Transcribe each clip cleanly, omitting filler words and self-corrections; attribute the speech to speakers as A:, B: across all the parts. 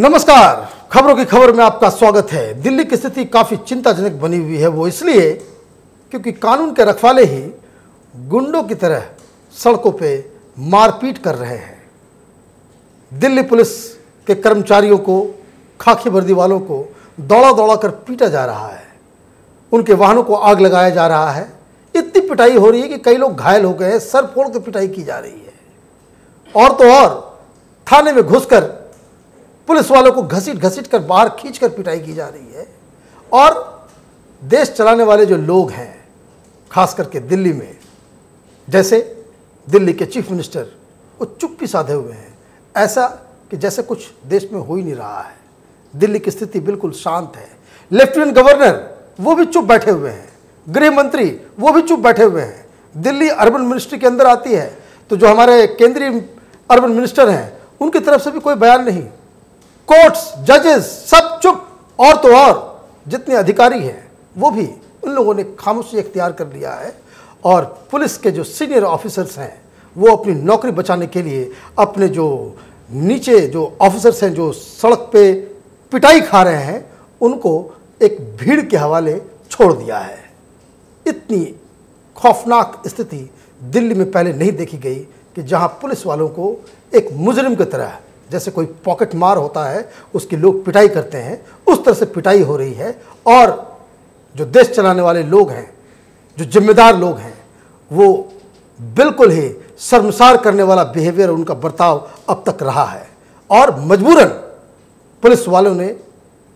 A: नमस्कार, खबरों की खबर में आपका स्वागत है। दिल्ली की स्थिति काफी चिंताजनक बनी हुई है। वो इसलिए क्योंकि कानून के रखवाले ही गुंडों की तरह सड़कों पे मारपीट कर रहे हैं। दिल्ली पुलिस के कर्मचारियों को, खाकी वर्दी वालों को दौड़ा दौड़ा कर पीटा जा रहा है। उनके वाहनों को आग लगाया जा रहा है। इतनी पिटाई हो रही है कि कई लोग घायल हो गए हैं। सर फोड़ के पिटाई की जा रही है। और तो और थाने में घुसकर पुलिस वालों को घसीट घसीट कर बाहर खींच कर पिटाई की जा रही है। और देश चलाने वाले जो लोग हैं, खास करके दिल्ली में, जैसे दिल्ली के चीफ मिनिस्टर, वो चुप्पी साधे हुए हैं, ऐसा कि जैसे कुछ देश में हो ही नहीं रहा है। दिल्ली की स्थिति बिल्कुल शांत है। लेफ्टिनेंट गवर्नर वो भी चुप बैठे हुए हैं, गृह मंत्री वो भी चुप बैठे हुए हैं। दिल्ली अर्बन मिनिस्ट्री के अंदर आती है तो जो हमारे केंद्रीय अर्बन मिनिस्टर हैं उनकी तरफ से भी कोई बयान नहीं। कोर्ट्स, जजेस सब चुप। और तो और जितने अधिकारी हैं वो भी, उन लोगों ने खामोशी इख्तियार कर लिया है। और पुलिस के जो सीनियर ऑफिसर्स हैं वो अपनी नौकरी बचाने के लिए अपने जो नीचे जो ऑफिसर्स हैं जो सड़क पे पिटाई खा रहे हैं उनको एक भीड़ के हवाले छोड़ दिया है। इतनी खौफनाक स्थिति दिल्ली में पहले नहीं देखी गई कि जहां पुलिस वालों को एक मुजरिम की तरह, जैसे कोई पॉकेट मार होता है उसकी लोग पिटाई करते हैं, उस तरह से पिटाई हो रही है। और जो देश चलाने वाले लोग हैं, जो जिम्मेदार लोग हैं, वो बिल्कुल ही शर्मसार करने वाला बिहेवियर, उनका बर्ताव अब तक रहा है। और मजबूरन पुलिस वालों ने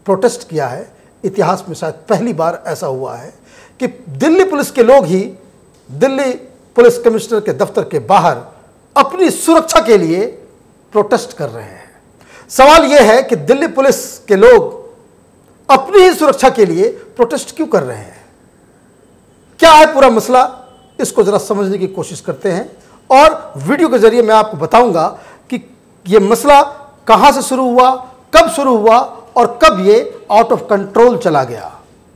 A: प्रोटेस्ट किया है। इतिहास में शायद पहली बार ऐसा हुआ है कि दिल्ली पुलिस के लोग ही दिल्ली पुलिस कमिश्नर के दफ्तर के बाहर अपनी सुरक्षा के लिए प्रोटेस्ट कर रहे हैं। सवाल यह है कि दिल्ली पुलिस के लोग अपनी ही सुरक्षा के लिए प्रोटेस्ट क्यों कर रहे हैं? क्या है पूरा मसला, इसको जरा समझने की कोशिश करते हैं। और वीडियो के जरिए मैं आपको बताऊंगा कि यह मसला कहां से शुरू हुआ, कब शुरू हुआ और कब यह आउट ऑफ कंट्रोल चला गया।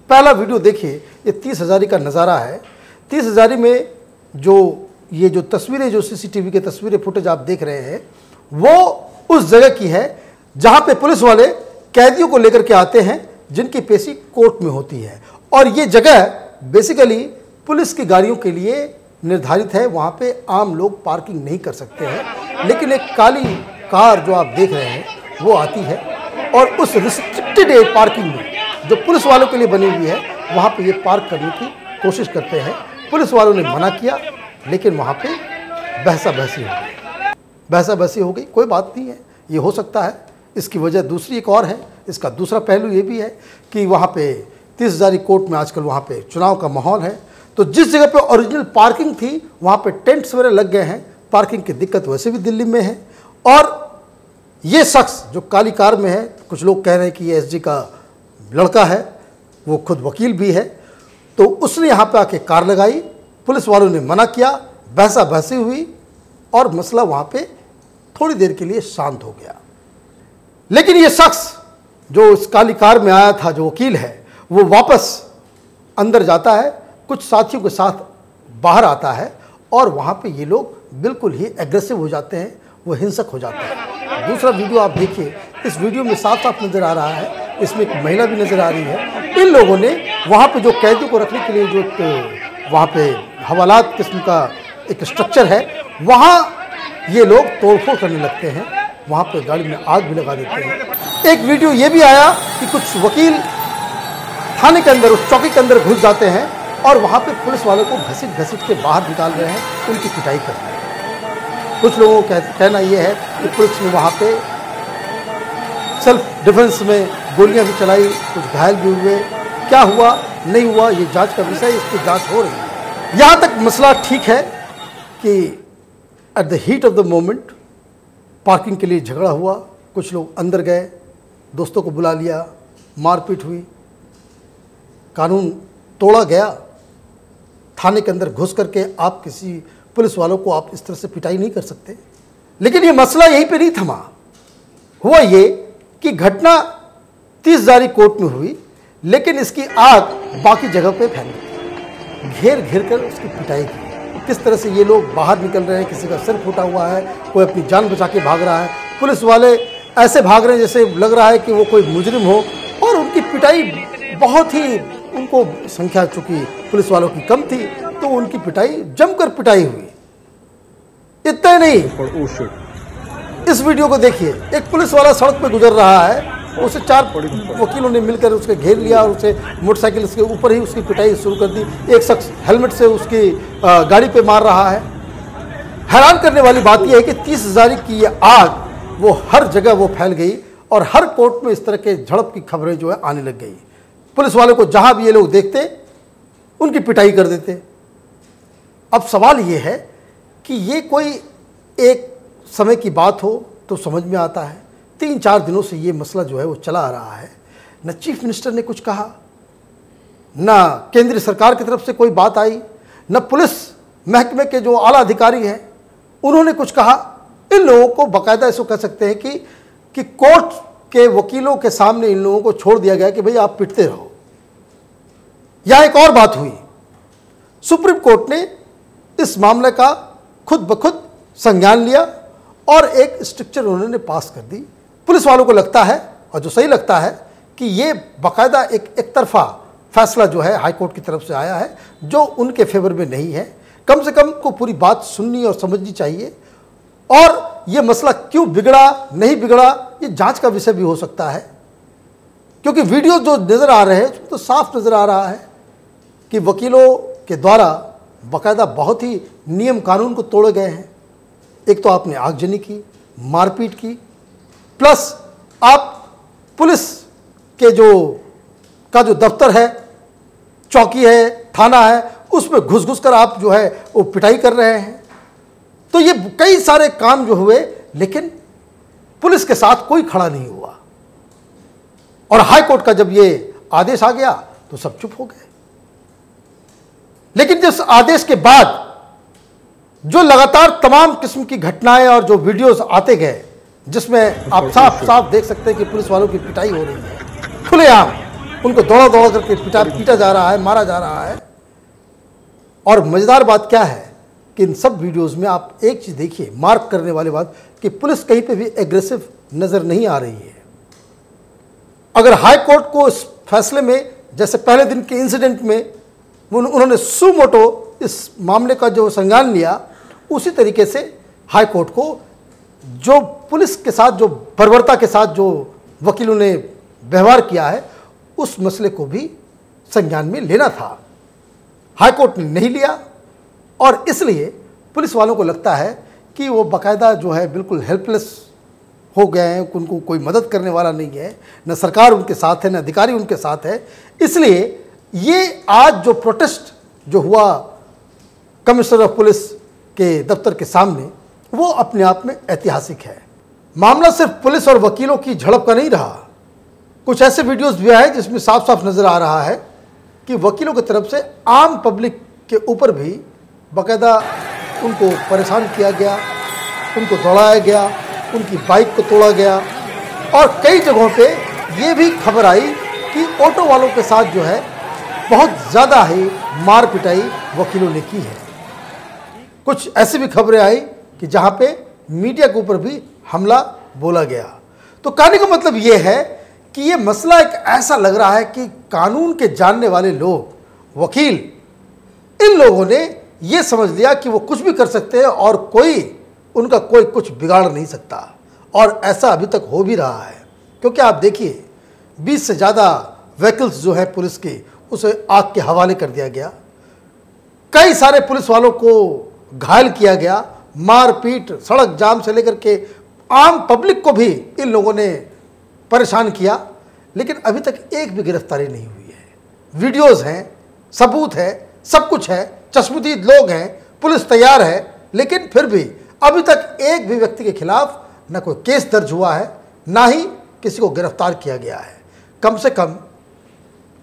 A: पहला वीडियो देखिए, ये 30,000 का नज़ारा है। 30,000 में ये जो तस्वीरें, जो सीसीटीवी की तस्वीरें, फुटेज आप देख रहे हैं, वो उस जगह की है जहां पे पुलिस वाले कैदियों को लेकर के आते हैं जिनकी पेशी कोर्ट में होती है। और ये जगह बेसिकली पुलिस की गाड़ियों के लिए निर्धारित है। वहां पे आम लोग पार्किंग नहीं कर सकते हैं। लेकिन एक काली कार जो आप देख रहे हैं वो आती है और उस रिस्ट्रिक्टेड पार्किंग में जो पुलिस वालों के लिए बनी हुई है वहां पे ये पार्क करने की कोशिश करते हैं। पुलिस वालों ने मना किया, लेकिन वहां पे बहसा बहसी हो गई। कोई बात नहीं है, ये हो सकता है। इसकी वजह दूसरी एक और है। इसका दूसरा पहलू ये भी है कि वहाँ पे 30,000 कोर्ट में आजकल वहाँ पे चुनाव का माहौल है। तो जिस जगह पे ओरिजिनल पार्किंग थी वहाँ पे टेंट्स वगैरह लग गए हैं। पार्किंग की दिक्कत वैसे भी दिल्ली में है। और ये शख्स जो काली कार में है, कुछ लोग कह रहे हैं कि ये एसजी का लड़का है, वो खुद वकील भी है। तो उसने यहाँ पर आके कार लगाई, पुलिस वालों ने मना किया, बहसा बहसी हुई और मसला वहाँ पे थोड़ी देर के लिए शांत हो गया। लेकिन ये शख्स जो इस काली कार में आया था, जो वकील है, वो वापस अंदर जाता है, कुछ साथियों के साथ बाहर आता है और वहाँ पे ये लोग बिल्कुल ही एग्रेसिव हो जाते हैं, वो हिंसक हो जाते हैं। दूसरा वीडियो आप देखिए, इस वीडियो में साफ साफ नज़र आ रहा है, इसमें एक महिला भी नज़र आ रही है। इन लोगों ने वहाँ पर जो कैदियों को रखने के लिए जो वहाँ पे हवालात किस्म का एक स्ट्रक्चर है, वहाँ ये लोग तोड़फोड़ करने लगते हैं। वहाँ पे गाड़ी में आग भी लगा देते हैं। एक वीडियो ये भी आया कि कुछ वकील थाने के अंदर, उस चौकी के अंदर घुस जाते हैं और वहाँ पे पुलिस वालों को घसीट घसीट के बाहर निकाल रहे हैं, उनकी पिटाई कर रहे हैं। कुछ लोगों का कहना ये है कि पुलिस ने वहाँ पे सेल्फ डिफेंस में गोलियाँ भी चलाई, कुछ घायल भी हुए। क्या हुआ नहीं हुआ ये जाँच का विषय, इसकी जाँच हो रही है। यहाँ तक मसला ठीक है कि at the heat of the moment parking के लिए झगड़ा हुआ, कुछ लोग अंदर गए, दोस्तों को बुला लिया, मारपीट हुई, कानून तोड़ा गया। थाने के अंदर घुस करके आप किसी पुलिस वालों को आप इस तरह से पिटाई नहीं कर सकते। लेकिन ये मसला यहीं पे नहीं थमा। हुआ ये कि घटना 30,000 कोर्ट में हुई, लेकिन इसकी आग बाकी जगह पे फैल गई। घेर घेर कर उसकी पिटाई की। किस तरह से ये लोग बाहर निकल रहे हैं, किसी का सिर फूटा हुआ है, कोई अपनी जान बचा के भाग रहा है। पुलिस वाले ऐसे भाग रहे हैं जैसे लग रहा है कि वो कोई मुजरिम हो, और उनकी पिटाई बहुत ही, उनको संख्या चूंकि पुलिस वालों की कम थी तो उनकी पिटाई जमकर पिटाई हुई। इतना नहीं, इस वीडियो को देखिए, एक पुलिस वाला सड़क पे गुजर रहा है, उसे 4 वकीलों ने मिलकर उसके घेर लिया और उसे मोटरसाइकिल के ऊपर ही उसकी पिटाई शुरू कर दी। एक शख्स हेलमेट से उसकी गाड़ी पे मार रहा है। हैरान करने वाली बात यह है कि 30,000 की ये आग वो हर जगह वो फैल गई और हर कोर्ट में इस तरह के झड़प की खबरें जो है आने लग गई। पुलिस वालों को जहां भी ये लोग देखते उनकी पिटाई कर देते। अब सवाल ये है कि ये कोई एक समय की बात हो तो समझ में आता है, 3-4 दिनों से ये मसला जो है वो चला आ रहा है। न चीफ मिनिस्टर ने कुछ कहा, न केंद्रीय सरकार की तरफ से कोई बात आई, न पुलिस महकमे के जो आला अधिकारी हैं उन्होंने कुछ कहा। इन लोगों को बाकायदा इसको कह सकते हैं कि कोर्ट के वकीलों के सामने इन लोगों को छोड़ दिया गया कि भाई आप पिटते रहो। यहां एक और बात हुई, सुप्रीम कोर्ट ने इस मामले का खुद ब खुद संज्ञान लिया और एक स्ट्रक्चर उन्होंने पास कर दी। पुलिस वालों को लगता है, और जो सही लगता है, कि ये बाकायदा एक तरफा फैसला जो है हाई कोर्ट की तरफ से आया है जो उनके फेवर में नहीं है। कम से कम को पूरी बात सुननी और समझनी चाहिए, और ये मसला क्यों बिगड़ा नहीं बिगड़ा ये जांच का विषय भी हो सकता है, क्योंकि वीडियो जो नज़र आ रहे हैं तो साफ नज़र आ रहा है कि वकीलों के द्वारा बाकायदा बहुत ही नियम कानून को तोड़े गए हैं। एक तो आपने आगजनी की, मारपीट की, प्लस आप पुलिस के जो दफ्तर है, चौकी है, थाना है, उसमें घुस कर आप जो है वो पिटाई कर रहे हैं। तो ये कई सारे काम जो हुए, लेकिन पुलिस के साथ कोई खड़ा नहीं हुआ। और हाई कोर्ट का जब ये आदेश आ गया तो सब चुप हो गए। लेकिन जिस आदेश के बाद जो लगातार तमाम किस्म की घटनाएं और जो वीडियोस आते गए, जिसमें आप साफ साफ देख सकते हैं कि पुलिस वालों की पिटाई हो रही है, खुलेआम उनको दौड़ा दौड़ा करके पीटा जा रहा है, मारा जा रहा है। और मजेदार बात क्या है कि इन सब वीडियोस में आप एक चीज देखिए, मार्क करने वाली बात, कि पुलिस कहीं पे भी एग्रेसिव नजर नहीं आ रही है। अगर हाई कोर्ट को इस फैसले में, जैसे पहले दिन के इंसिडेंट में उन्होंने सुमोटो इस मामले का जो संज्ञान लिया, उसी तरीके से हाई कोर्ट को जो पुलिस के साथ, जो बर्बरता के साथ जो वकीलों ने व्यवहार किया है, उस मसले को भी संज्ञान में लेना था। हाई कोर्ट ने नहीं लिया, और इसलिए पुलिस वालों को लगता है कि वो बाकायदा जो है बिल्कुल हेल्पलेस हो गए हैं, उनको कोई मदद करने वाला नहीं है, न सरकार उनके साथ है, न अधिकारी उनके साथ है। इसलिए ये आज जो प्रोटेस्ट जो हुआ कमिश्नर ऑफ पुलिस के दफ्तर के सामने, वो अपने आप में ऐतिहासिक है। मामला सिर्फ पुलिस और वकीलों की झड़प का नहीं रहा। कुछ ऐसे वीडियोस भी आए जिसमें साफ साफ नजर आ रहा है कि वकीलों की तरफ से आम पब्लिक के ऊपर भी बाकायदा उनको परेशान किया गया, उनको दौड़ाया गया, उनकी बाइक को तोड़ा गया, और कई जगहों पे ये भी खबर आई कि ऑटो वालों के साथ जो है बहुत ज़्यादा ही मार पिटाई वकीलों ने की है। कुछ ऐसी भी खबरें आई कि जहाँ पे मीडिया के ऊपर भी हमला बोला गया। तो कहने का मतलब ये है कि ये मसला एक ऐसा लग रहा है कि कानून के जानने वाले लोग, वकील, इन लोगों ने ये समझ लिया कि वो कुछ भी कर सकते हैं और उनका कोई कुछ बिगाड़ नहीं सकता। और ऐसा अभी तक हो भी रहा है, क्योंकि आप देखिए 20 से ज़्यादा व्हीकल्स जो है पुलिस के, उसे आग के हवाले कर दिया गया। कई सारे पुलिस वालों को घायल किया गया, मारपीट, सड़क जाम से लेकर के आम पब्लिक को भी इन लोगों ने परेशान किया, लेकिन अभी तक एक भी गिरफ्तारी नहीं हुई है। वीडियोस हैं, सबूत है, सब कुछ है, चश्मदीद लोग हैं, पुलिस तैयार है, लेकिन फिर भी अभी तक एक भी व्यक्ति के खिलाफ न कोई केस दर्ज हुआ है, ना ही किसी को गिरफ्तार किया गया है। कम से कम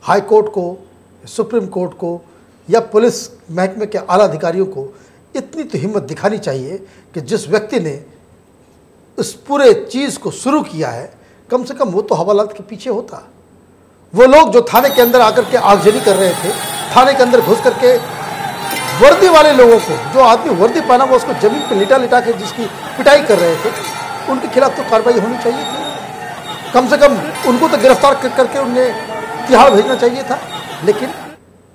A: हाई कोर्ट को, सुप्रीम कोर्ट को या पुलिस महकमे के आला अधिकारियों को इतनी तो हिम्मत दिखानी चाहिए कि जिस व्यक्ति ने इस पूरे चीज़ को शुरू किया है, कम से कम वो तो हवालात के पीछे होता। वो लोग जो थाने के अंदर आकर के आगजनी कर रहे थे, थाने के अंदर घुस करके वर्दी वाले लोगों को, जो आदमी वर्दी पहना वो उसको जमीन पर लिटा लिटा के जिसकी पिटाई कर रहे थे, उनके खिलाफ तो कार्रवाई होनी चाहिए थी। कम से कम उनको तो गिरफ्तार करके उन्हें तिहाड़ भेजना चाहिए था, लेकिन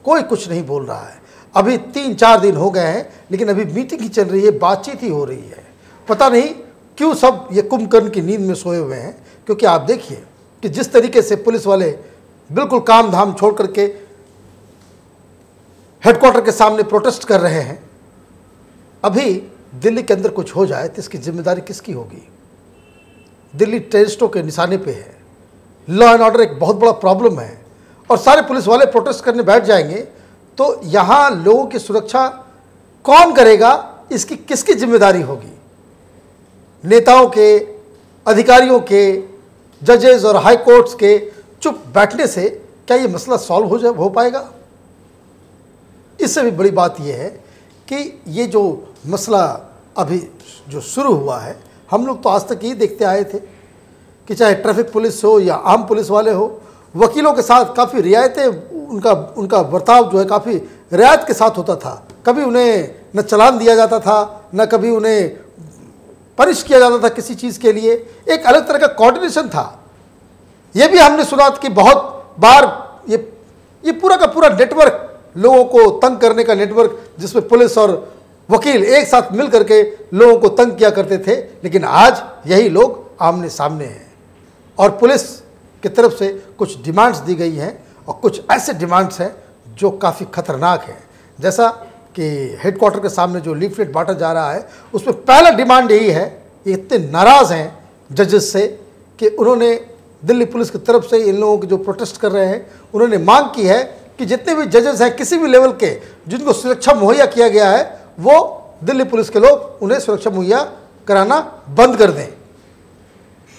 A: कोई कुछ नहीं बोल रहा है। अभी 3-4 दिन हो गए हैं, लेकिन अभी मीटिंग ही चल रही है, बातचीत ही हो रही है। पता नहीं क्यों सब ये कुंभकर्ण की नींद में सोए हुए हैं। क्योंकि आप देखिए कि जिस तरीके से पुलिस वाले बिल्कुल काम धाम छोड़ करके हेडक्वार्टर के सामने प्रोटेस्ट कर रहे हैं, अभी दिल्ली के अंदर कुछ हो जाए तो इसकी जिम्मेदारी किसकी होगी? दिल्ली टेररिस्टों के निशाने पे है। लॉ एंड ऑर्डर एक बहुत बड़ा प्रॉब्लम है, और सारे पुलिस वाले प्रोटेस्ट करने बैठ जाएंगे तो यहाँ लोगों की सुरक्षा कौन करेगा? इसकी किसकी जिम्मेदारी होगी? नेताओं के, अधिकारियों के, जजेस और हाई कोर्ट्स के चुप बैठने से क्या ये मसला सॉल्व हो पाएगा? इससे भी बड़ी बात यह है कि ये जो मसला अभी जो शुरू हुआ है, हम लोग तो आज तक ये देखते आए थे कि चाहे ट्रैफिक पुलिस हो या आम पुलिस वाले हो, वकीलों के साथ काफ़ी रियायतें, उनका बर्ताव जो है काफ़ी रियायत के साथ होता था। कभी उन्हें न चालान दिया जाता था, न कभी उन्हें पनिश किया जाता था किसी चीज़ के लिए। एक अलग तरह का कोऑर्डिनेशन था। ये भी हमने सुना कि बहुत बार ये पूरा का पूरा नेटवर्क, लोगों को तंग करने का नेटवर्क, जिसमें पुलिस और वकील एक साथ मिल करके लोगों को तंग किया करते थे, लेकिन आज यही लोग आमने सामने हैं। और पुलिस की तरफ से कुछ डिमांड्स दी गई हैं, और कुछ ऐसे डिमांड्स हैं जो काफ़ी खतरनाक हैं। जैसा कि हेडक्वार्टर के सामने जो लीफलेट बांटा जा रहा है, उसमें पहला डिमांड यही है, ये इतने नाराज़ हैं जजेस से कि उन्होंने दिल्ली पुलिस की तरफ से इन लोगों के जो प्रोटेस्ट कर रहे हैं, उन्होंने मांग की है कि जितने भी जजेस हैं किसी भी लेवल के, जिनको सुरक्षा मुहैया किया गया है, वो दिल्ली पुलिस के लोग उन्हें सुरक्षा मुहैया कराना बंद कर दें।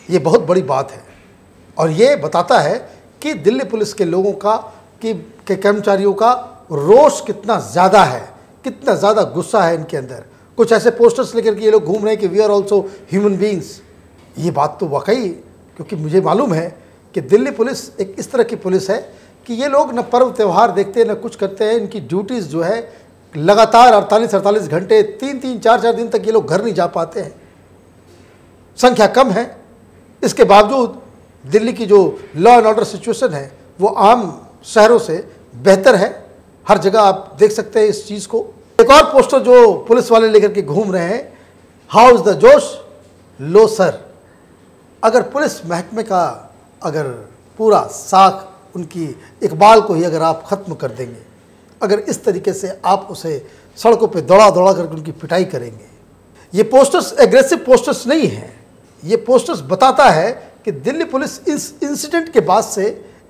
A: ये बहुत बड़ी बात है, और ये बताता है कि दिल्ली पुलिस के लोगों का, के कर्मचारियों का रोष कितना ज़्यादा है, कितना ज़्यादा गुस्सा है इनके अंदर। कुछ ऐसे पोस्टर्स लेकर के ये लोग घूम रहे हैं कि we are also human beings. ये बात तो वाकई, क्योंकि मुझे मालूम है कि दिल्ली पुलिस एक इस तरह की पुलिस है कि ये लोग न पर्व त्यौहार देखते हैं, न कुछ करते हैं। इनकी ड्यूटीज़ जो है लगातार 48-48 घंटे, 3-3, 4-4 दिन तक ये लोग घर नहीं जा पाते हैं। संख्या कम है, इसके बावजूद दिल्ली की जो लॉ एंड ऑर्डर सिचुएशन है वो आम शहरों से बेहतर है। हर जगह आप देख सकते हैं इस चीज़ को। एक और पोस्टर जो पुलिस वाले लेकर के घूम रहे हैं, हाउ इज़ द जोश, लो सर। अगर पुलिस महकमे का अगर पूरा साख, उनकी इकबाल को ही अगर आप ख़त्म कर देंगे, अगर इस तरीके से आप उसे सड़कों पे दौड़ा करके उनकी पिटाई करेंगे। ये पोस्टर्स एग्रेसिव पोस्टर्स नहीं हैं, ये पोस्टर्स बताता है कि दिल्ली पुलिस इस इंसिडेंट के बाद से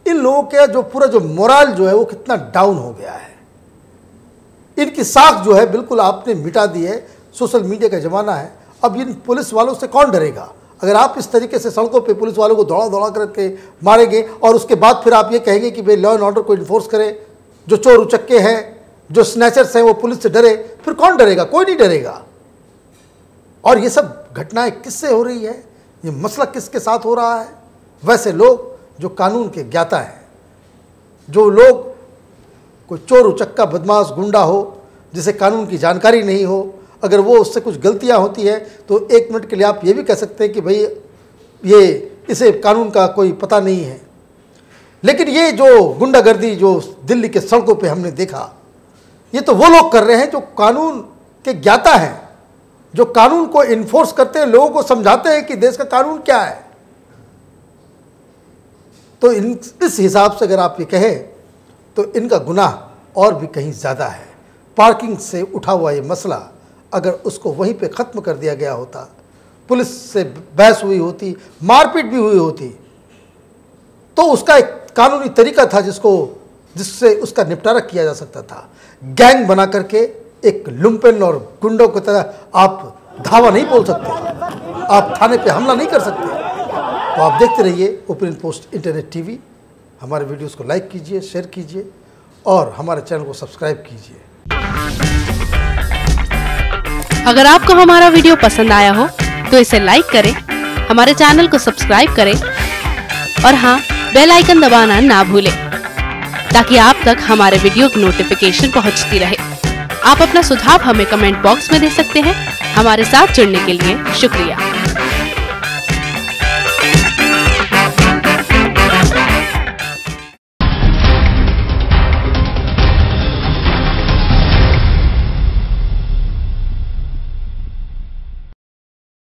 A: इन लोगों का जो पूरा जो मोरल जो है वो कितना डाउन हो गया है। इनकी साख जो है बिल्कुल आपने मिटा दी है। सोशल मीडिया का ज़माना है, अब इन पुलिस वालों से कौन डरेगा? अगर आप इस तरीके से सड़कों पे पुलिस वालों को दौड़ा करके मारेंगे और उसके बाद फिर आप ये कहेंगे कि भाई लॉ एंड ऑर्डर को इन्फोर्स करें, जो चोर उचक्के हैं, जो स्नैचर्स हैं, वो पुलिस से डरे, फिर कौन डरेगा? कोई नहीं डरेगा। और ये सब घटनाएं किससे हो रही है? ये मसला किसके साथ हो रहा है? वैसे लोग जो कानून के ज्ञाता हैं, जो लोग कोई चोर उचक्का बदमाश गुंडा हो जिसे कानून की जानकारी नहीं हो, अगर वो उससे कुछ गलतियां होती है तो 1 मिनट के लिए आप ये भी कह सकते हैं कि भाई ये इसे कानून का कोई पता नहीं है। लेकिन ये जो गुंडागर्दी जो दिल्ली के सड़कों पे हमने देखा, ये तो वो लोग कर रहे हैं जो कानून के ज्ञाता हैं, जो कानून को इन्फोर्स करते हैं, लोगों को समझाते हैं कि देश का कानून क्या है। तो इस हिसाब से अगर आप ये कहें तो इनका गुनाह और भी कहीं ज़्यादा है। पार्किंग से उठा हुआ ये मसला अगर उसको वहीं पे ख़त्म कर दिया गया होता, पुलिस से बहस हुई होती, मारपीट भी हुई होती, तो उसका एक कानूनी तरीका था जिससे उसका निपटारा किया जा सकता था। गैंग बना करके एक लुम्पेन और गुंडों की तरह आप धावा नहीं बोल सकते, आप थाने पे हमला नहीं कर सकते। तो आप देखते रहिए ओपिनियन पोस्ट इंटरनेट टीवी। हमारे वीडियोस को लाइक कीजिए, शेयर कीजिए और हमारे चैनल को सब्सक्राइब कीजिए।
B: अगर आपको हमारा वीडियो पसंद आया हो तो इसे लाइक करें, हमारे चैनल को सब्सक्राइब करें और हाँ, बेल आइकन दबाना ना भूलें ताकि आप तक हमारे वीडियो की नोटिफिकेशन पहुंचती रहे। आप अपना सुझाव हमें कमेंट बॉक्स में दे सकते हैं। हमारे साथ जुड़ने के लिए शुक्रिया।